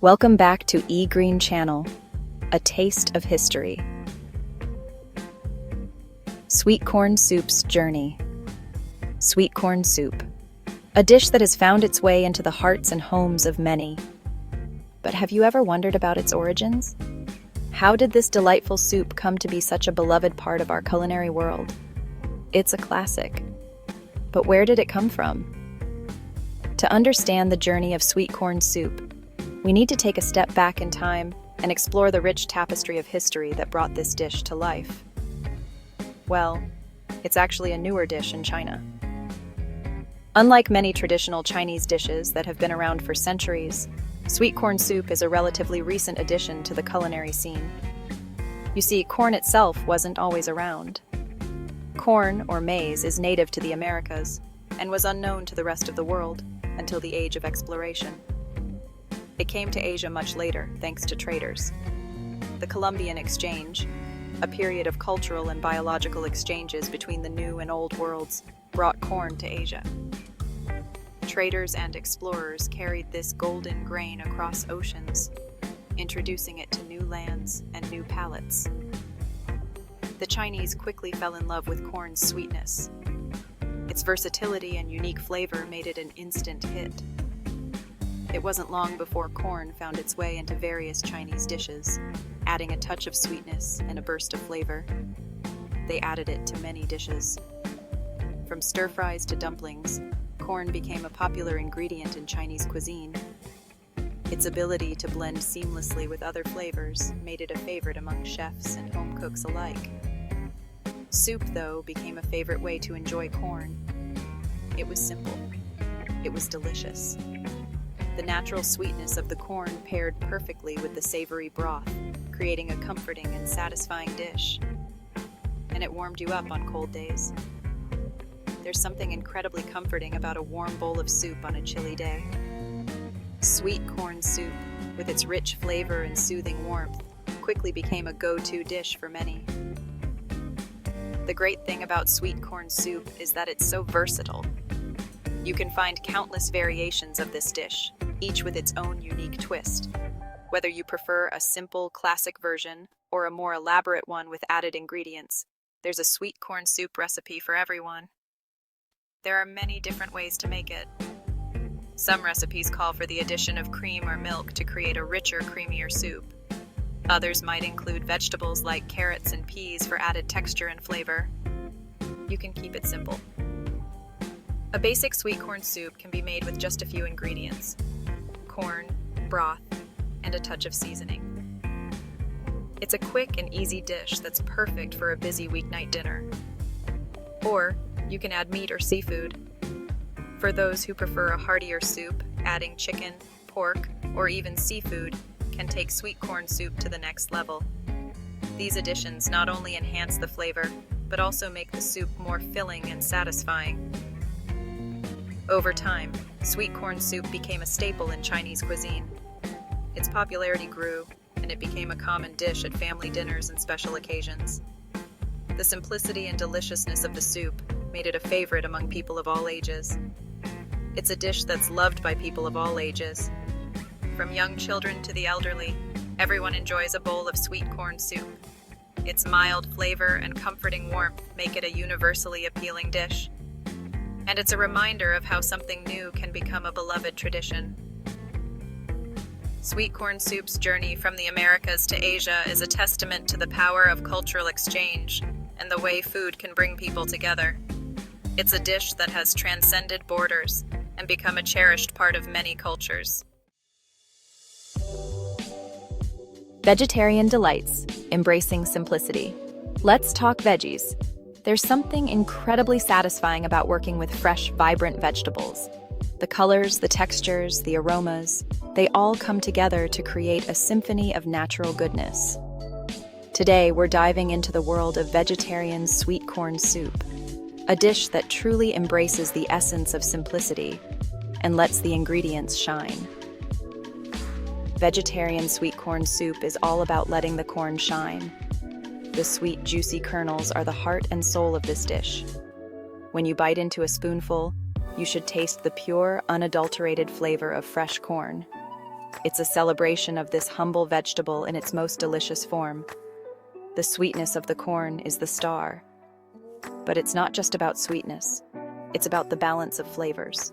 Welcome back to E-Green Channel, a taste of history. Sweet corn soup's journey. Sweet corn soup, a dish that has found its way into the hearts and homes of many. But have you ever wondered about its origins? How did this delightful soup come to be such a beloved part of our culinary world? It's a classic. But where did it come from? To understand the journey of sweet corn soup, we need to take a step back in time and explore the rich tapestry of history that brought this dish to life. Well, it's actually a newer dish in China. Unlike many traditional Chinese dishes that have been around for centuries, sweet corn soup is a relatively recent addition to the culinary scene. You see, corn itself wasn't always around. Corn, or maize, is native to the Americas and was unknown to the rest of the world until the age of exploration. It came to Asia much later, thanks to traders. The Columbian Exchange, a period of cultural and biological exchanges between the New and Old Worlds, brought corn to Asia. Traders and explorers carried this golden grain across oceans, introducing it to new lands and new palates. The Chinese quickly fell in love with corn's sweetness. Its versatility and unique flavor made it an instant hit. It wasn't long before corn found its way into various Chinese dishes, adding a touch of sweetness and a burst of flavor. They added it to many dishes. From stir-fries to dumplings, corn became a popular ingredient in Chinese cuisine. Its ability to blend seamlessly with other flavors made it a favorite among chefs and home cooks alike. Soup, though, became a favorite way to enjoy corn. It was simple. It was delicious. The natural sweetness of the corn paired perfectly with the savory broth, creating a comforting and satisfying dish. And it warmed you up on cold days. There's something incredibly comforting about a warm bowl of soup on a chilly day. Sweet corn soup, with its rich flavor and soothing warmth, quickly became a go-to dish for many. The great thing about sweet corn soup is that it's so versatile. You can find countless variations of this dish, each with its own unique twist. Whether you prefer a simple, classic version or a more elaborate one with added ingredients, there's a sweet corn soup recipe for everyone. There are many different ways to make it. Some recipes call for the addition of cream or milk to create a richer, creamier soup. Others might include vegetables like carrots and peas for added texture and flavor. You can keep it simple. A basic sweet corn soup can be made with just a few ingredients: corn, broth, and a touch of seasoning. It's a quick and easy dish that's perfect for a busy weeknight dinner. Or you can add meat or seafood. For those who prefer a heartier soup, adding chicken, pork, or even seafood can take sweet corn soup to the next level. These additions not only enhance the flavor, but also make the soup more filling and satisfying. Over time, sweet corn soup became a staple in Chinese cuisine. Its popularity grew, and it became a common dish at family dinners and special occasions. The simplicity and deliciousness of the soup made it a favorite among people of all ages. It's a dish that's loved by people of all ages. From young children to the elderly, everyone enjoys a bowl of sweet corn soup. Its mild flavor and comforting warmth make it a universally appealing dish. And it's a reminder of how something new can become a beloved tradition. Sweet corn soup's journey from the Americas to Asia is a testament to the power of cultural exchange and the way food can bring people together. It's a dish that has transcended borders and become a cherished part of many cultures. Vegetarian delights, embracing simplicity. Let's talk veggies. There's something incredibly satisfying about working with fresh, vibrant vegetables. The colors, the textures, the aromas, they all come together to create a symphony of natural goodness. Today, we're diving into the world of vegetarian sweet corn soup, a dish that truly embraces the essence of simplicity and lets the ingredients shine. Vegetarian sweet corn soup is all about letting the corn shine. The sweet, juicy kernels are the heart and soul of this dish. When you bite into a spoonful, you should taste the pure, unadulterated flavor of fresh corn. It's a celebration of this humble vegetable in its most delicious form. The sweetness of the corn is the star. But it's not just about sweetness. It's about the balance of flavors.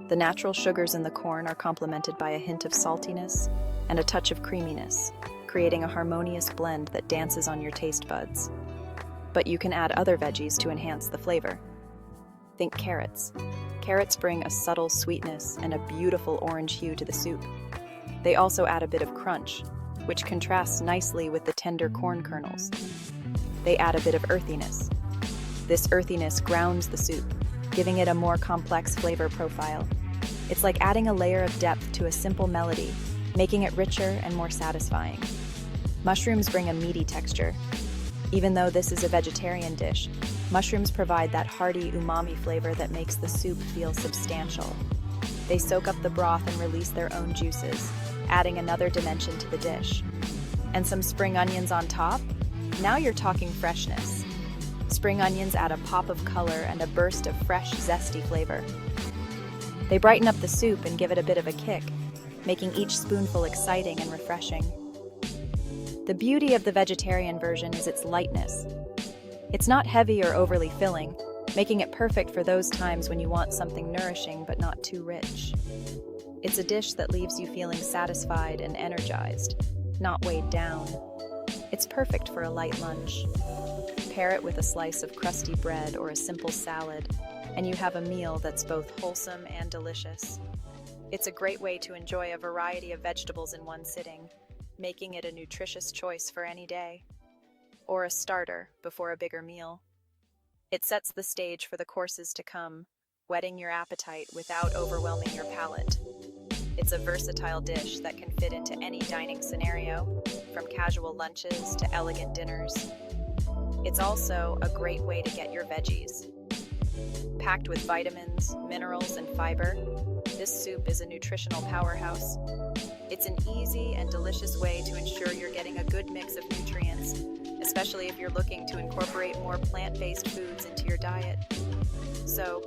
The natural sugars in the corn are complemented by a hint of saltiness and a touch of creaminess, creating a harmonious blend that dances on your taste buds. But you can add other veggies to enhance the flavor. Think carrots. Carrots bring a subtle sweetness and a beautiful orange hue to the soup. They also add a bit of crunch, which contrasts nicely with the tender corn kernels. They add a bit of earthiness. This earthiness grounds the soup, giving it a more complex flavor profile. It's like adding a layer of depth to a simple melody, making it richer and more satisfying. Mushrooms bring a meaty texture. Even though this is a vegetarian dish, mushrooms provide that hearty umami flavor that makes the soup feel substantial. They soak up the broth and release their own juices, adding another dimension to the dish. And some spring onions on top? Now you're talking freshness. Spring onions add a pop of color and a burst of fresh, zesty flavor. They brighten up the soup and give it a bit of a kick, making each spoonful exciting and refreshing. The beauty of the vegetarian version is its lightness. It's not heavy or overly filling, making it perfect for those times when you want something nourishing but not too rich. It's a dish that leaves you feeling satisfied and energized, not weighed down. It's perfect for a light lunch. Pair it with a slice of crusty bread or a simple salad, and you have a meal that's both wholesome and delicious. It's a great way to enjoy a variety of vegetables in one sitting, making it a nutritious choice for any day, or a starter before a bigger meal. It sets the stage for the courses to come, whetting your appetite without overwhelming your palate. It's a versatile dish that can fit into any dining scenario, from casual lunches to elegant dinners. It's also a great way to get your veggies. Packed with vitamins, minerals, and fiber, this soup is a nutritional powerhouse. It's an easy and delicious way to ensure you're getting a good mix of nutrients, especially if you're looking to incorporate more plant-based foods into your diet. So,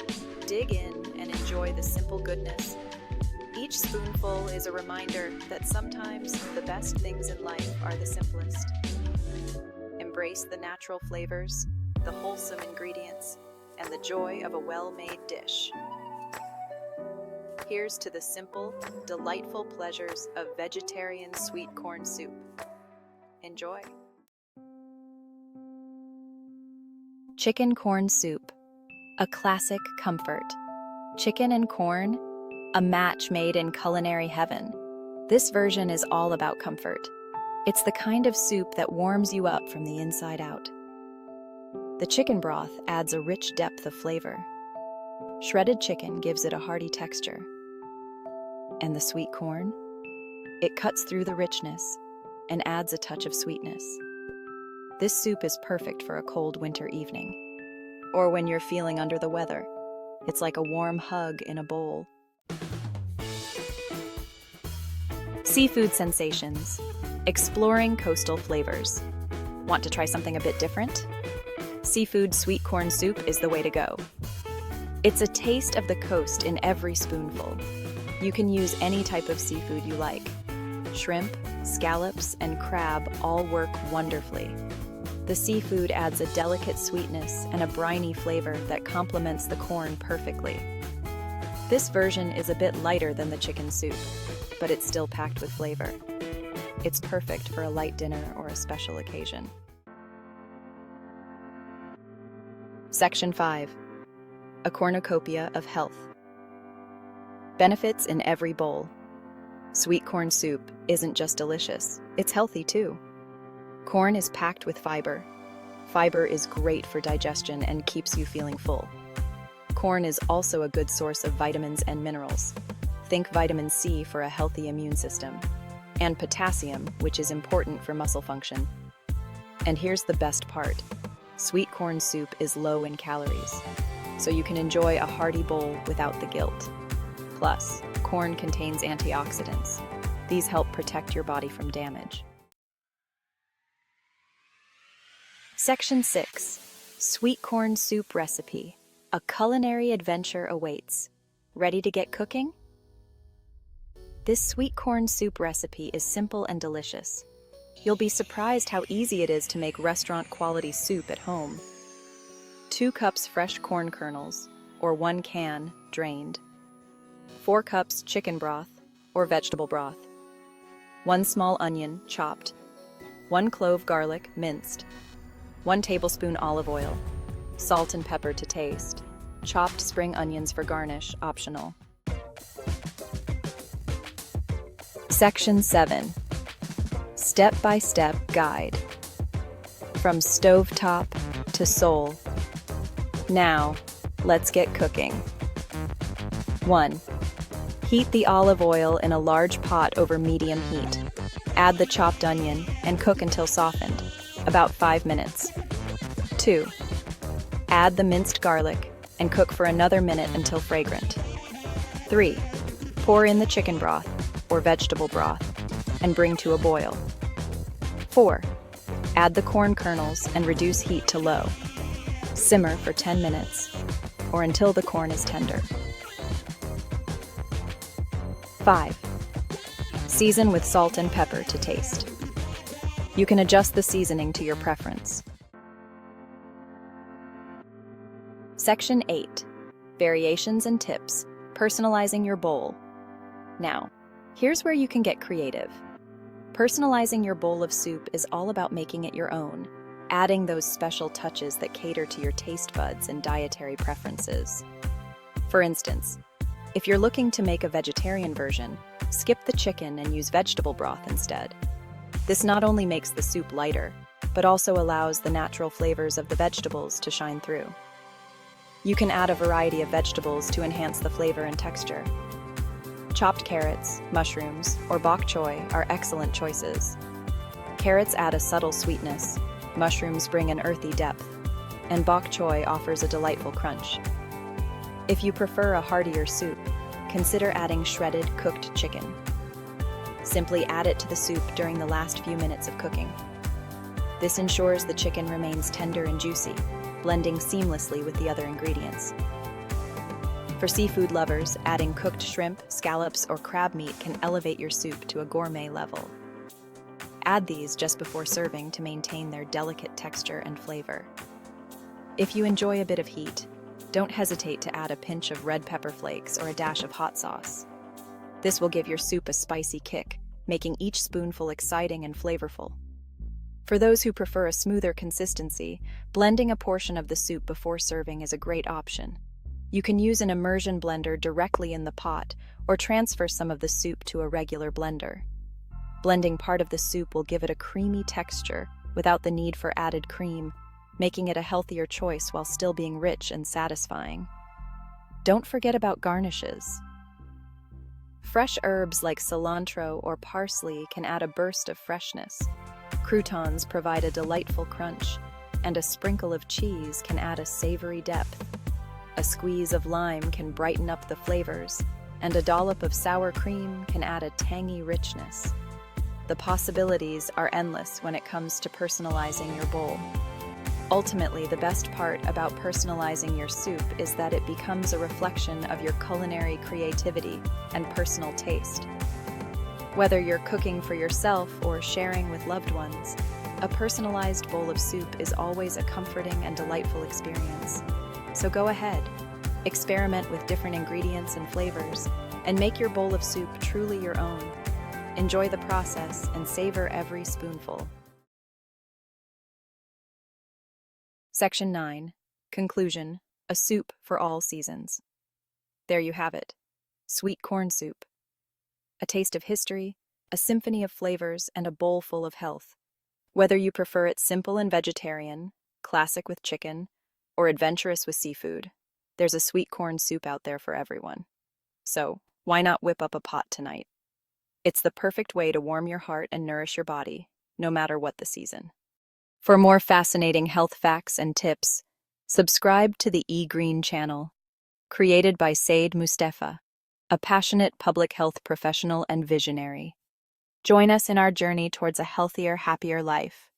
dig in and enjoy the simple goodness. Each spoonful is a reminder that sometimes the best things in life are the simplest. Embrace the natural flavors, the wholesome ingredients, and the joy of a well-made dish. Here's to the simple, delightful pleasures of vegetarian sweet corn soup. Enjoy. Chicken corn soup, a classic comfort. Chicken and corn, a match made in culinary heaven. This version is all about comfort. It's the kind of soup that warms you up from the inside out. The chicken broth adds a rich depth of flavor. Shredded chicken gives it a hearty texture. And the sweet corn? It cuts through the richness and adds a touch of sweetness. This soup is perfect for a cold winter evening, or when you're feeling under the weather. It's like a warm hug in a bowl. Seafood sensations. Exploring coastal flavors. Want to try something a bit different? Seafood sweet corn soup is the way to go. It's a taste of the coast in every spoonful. You can use any type of seafood you like. Shrimp, scallops, and crab all work wonderfully. The seafood adds a delicate sweetness and a briny flavor that complements the corn perfectly. This version is a bit lighter than the chicken soup, but it's still packed with flavor. It's perfect for a light dinner or a special occasion. Section 5. A cornucopia of health. Benefits in every bowl. Sweet corn soup isn't just delicious, it's healthy too. Corn is packed with fiber. Fiber is great for digestion and keeps you feeling full. Corn is also a good source of vitamins and minerals. Think vitamin C for a healthy immune system, and potassium, which is important for muscle function. And here's the best part. Sweet corn soup is low in calories, so you can enjoy a hearty bowl without the guilt. Plus, corn contains antioxidants. These help protect your body from damage. Section 6. Sweet corn soup recipe. A culinary adventure awaits. Ready to get cooking? This sweet corn soup recipe is simple and delicious. You'll be surprised how easy it is to make restaurant-quality soup at home. 2 cups fresh corn kernels, or 1 can, drained. 4 cups chicken broth, or vegetable broth. 1 small onion, chopped. 1 clove garlic, minced. 1 tablespoon olive oil. Salt and pepper to taste. Chopped spring onions for garnish, optional. Section 7. Step-by-step guide. From stovetop to soul. Now, let's get cooking. 1. Heat the olive oil in a large pot over medium heat. Add the chopped onion and cook until softened, about 5 minutes. 2. Add the minced garlic and cook for another minute until fragrant. 3. Pour in the chicken broth, or vegetable broth, and bring to a boil. 4. Add the corn kernels and reduce heat to low. Simmer for 10 minutes, or until the corn is tender. 5. Season with salt and pepper to taste. You can adjust the seasoning to your preference. Section 8. Variations and tips, personalizing your bowl. Now, here's where you can get creative. Personalizing your bowl of soup is all about making it your own, adding those special touches that cater to your taste buds and dietary preferences. For instance, if you're looking to make a vegetarian version, skip the chicken and use vegetable broth instead. This not only makes the soup lighter, but also allows the natural flavors of the vegetables to shine through. You can add a variety of vegetables to enhance the flavor and texture. Chopped carrots, mushrooms, or bok choy are excellent choices. Carrots add a subtle sweetness, mushrooms bring an earthy depth, and bok choy offers a delightful crunch. If you prefer a heartier soup, consider adding shredded cooked chicken. Simply add it to the soup during the last few minutes of cooking. This ensures the chicken remains tender and juicy, blending seamlessly with the other ingredients. For seafood lovers, adding cooked shrimp, scallops, or crab meat can elevate your soup to a gourmet level. Add these just before serving to maintain their delicate texture and flavor. If you enjoy a bit of heat, don't hesitate to add a pinch of red pepper flakes or a dash of hot sauce. This will give your soup a spicy kick, making each spoonful exciting and flavorful. For those who prefer a smoother consistency, blending a portion of the soup before serving is a great option. You can use an immersion blender directly in the pot or transfer some of the soup to a regular blender. Blending part of the soup will give it a creamy texture without the need for added cream, making it a healthier choice while still being rich and satisfying. Don't forget about garnishes. Fresh herbs like cilantro or parsley can add a burst of freshness. Croutons provide a delightful crunch, and a sprinkle of cheese can add a savory depth. A squeeze of lime can brighten up the flavors, and a dollop of sour cream can add a tangy richness. The possibilities are endless when it comes to personalizing your bowl. Ultimately, the best part about personalizing your soup is that it becomes a reflection of your culinary creativity and personal taste. Whether you're cooking for yourself or sharing with loved ones, a personalized bowl of soup is always a comforting and delightful experience. So go ahead, experiment with different ingredients and flavors, and make your bowl of soup truly your own. Enjoy the process and savor every spoonful. Section 9. Conclusion. A soup for all seasons. There you have it. Sweet corn soup. A taste of history, a symphony of flavors, and a bowl full of health. Whether you prefer it simple and vegetarian, classic with chicken, or adventurous with seafood, there's a sweet corn soup out there for everyone. So, why not whip up a pot tonight? It's the perfect way to warm your heart and nourish your body, no matter what the season. For more fascinating health facts and tips, subscribe to the eGreen channel, created by Said Mustafa, a passionate public health professional and visionary. Join us in our journey towards a healthier, happier life.